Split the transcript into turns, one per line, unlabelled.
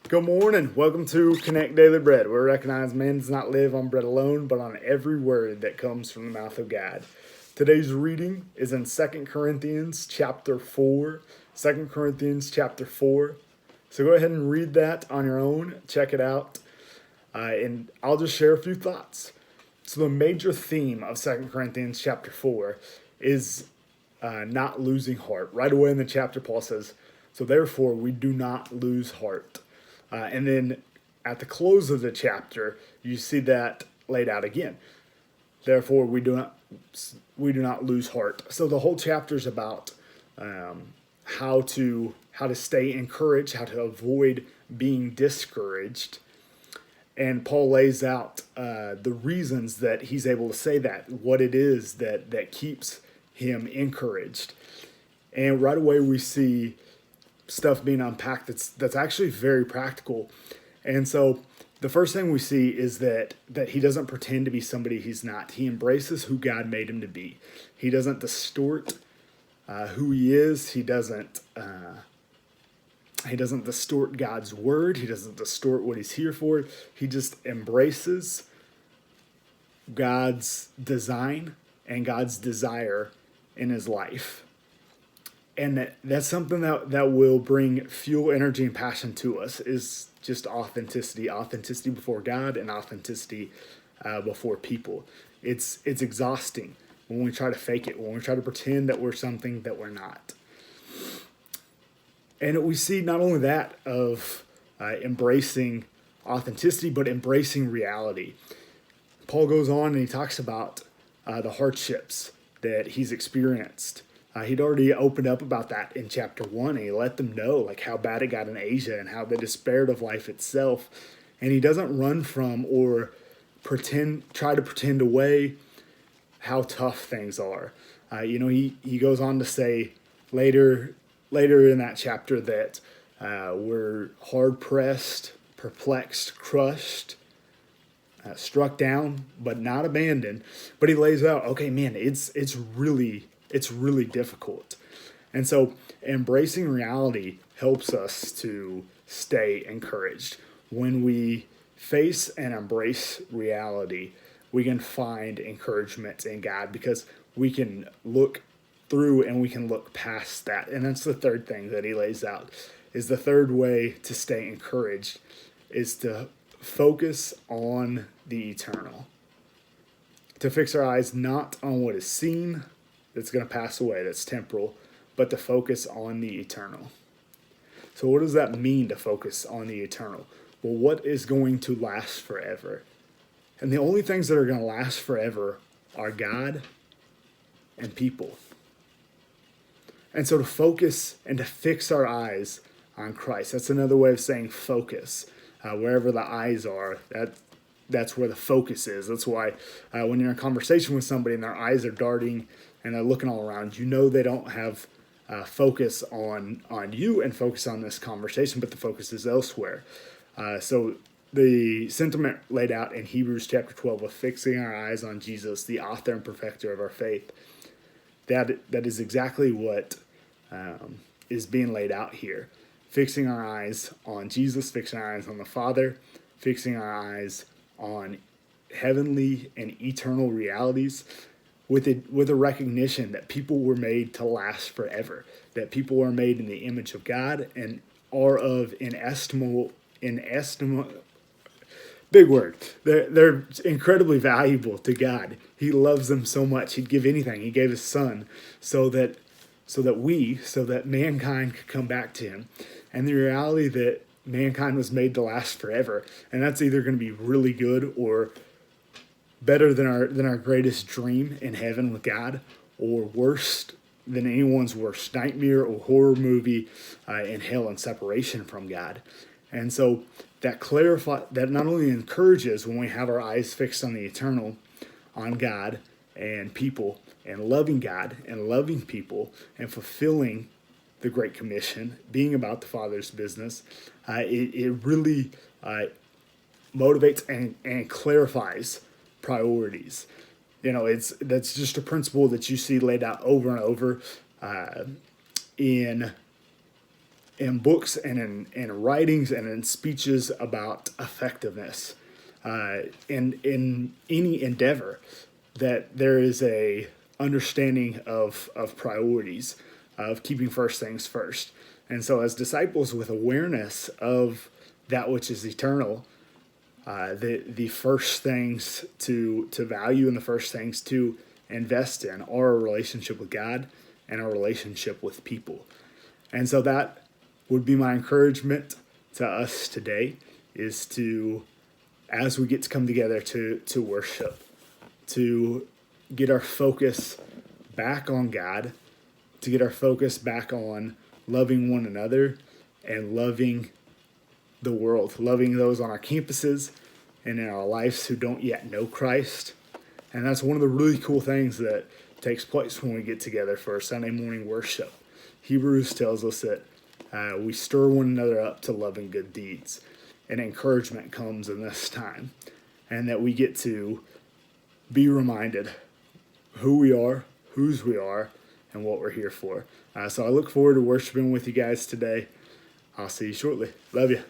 Good morning. Welcome to Connect Daily Bread. We recognize man does not live on bread alone, but on every word that comes from the mouth of God. Today's reading is in Second Corinthians chapter 4. 2 Corinthians chapter 4. So go ahead and read that on your own. Check it out. And I'll just share a few thoughts. So the major theme of Second Corinthians chapter 4 is not losing heart. Right away in the chapter, Paul says, so therefore we do not lose heart. And then at the close of the chapter, you see that laid out again. Therefore, we do not lose heart. So the whole chapter is about how to stay encouraged, how to avoid being discouraged. And Paul lays out the reasons that he's able to say that, what it is that keeps him encouraged. And right away we see stuff being unpacked that's actually very practical. And so the first thing we see is that he doesn't pretend to be somebody he's not. He embraces who God made him to be. He doesn't distort who he is. He doesn't distort God's word. He doesn't distort what he's here for. He just embraces God's design and God's desire in his life. And that's something that will bring fuel, energy, and passion to us, is just authenticity before God and authenticity before people. It's exhausting when we try to fake it, when we try to pretend that we're something that we're not. And we see not only that of embracing authenticity, but embracing reality. Paul goes on and he talks about the hardships that he's experienced. He'd already opened up about that in chapter 1, and he let them know like how bad it got in Asia and how they despaired of life itself. And he doesn't run from or try to pretend away how tough things are. He goes on to say later in that chapter that we're hard pressed, perplexed, crushed, struck down, but not abandoned. But he lays out, okay, man, it's really difficult. And so embracing reality helps us to stay encouraged. When we face and embrace reality, we can find encouragement in God because we can look through and we can look past that. And that's the third thing that he lays out, is the third way to stay encouraged is to focus on the eternal. To fix our eyes not on what is seen, that's going to pass away, that's temporal, but to focus on the eternal. So what does that mean, to focus on the eternal? Well, what is going to last forever? And the only things that are going to last forever are God and people. And so to focus and to fix our eyes on Christ, that's another way of saying focus. Wherever the eyes are, that's where the focus is. That's why when you're in a conversation with somebody and their eyes are darting and they're looking all around, you know they don't have focus on you and focus on this conversation, but the focus is elsewhere. So the sentiment laid out in Hebrews chapter 12 of fixing our eyes on Jesus, the author and perfecter of our faith, that is exactly what is being laid out here. Fixing our eyes on Jesus, fixing our eyes on the Father, fixing our eyes on heavenly and eternal realities, with a recognition that people were made to last forever, that people are made in the image of God and are of inestimable, big word. They're incredibly valuable to God. He loves them so much. He'd give anything. He gave his son so that mankind could come back to him. And the reality that mankind was made to last forever, and that's either going to be really good or better than our greatest dream in heaven with God, or worse than anyone's worst nightmare or horror movie in hell and separation from God. And so that not only encourages when we have our eyes fixed on the eternal, on God and people, and loving God and loving people and fulfilling the Great Commission, being about the Father's business, it really motivates and clarifies priorities. That's just a principle that you see laid out over and over in in books and in writings and in speeches about effectiveness in any endeavor, that there is a understanding of priorities, of keeping first things first. And so as disciples with awareness of that which is eternal, the first things to value and the first things to invest in are a relationship with God and a relationship with people. And so that would be my encouragement to us today, is to, as we get to come together to worship, to get our focus back on God, to get our focus back on loving one another and loving the world, loving those on our campuses and in our lives who don't yet know Christ. And that's one of the really cool things that takes place when we get together for Sunday morning worship. Hebrews tells us that we stir one another up to love and good deeds, and encouragement comes in this time, and that we get to be reminded who we are, whose we are, and what we're here for. So I look forward to worshiping with you guys today. I'll see you shortly. Love you.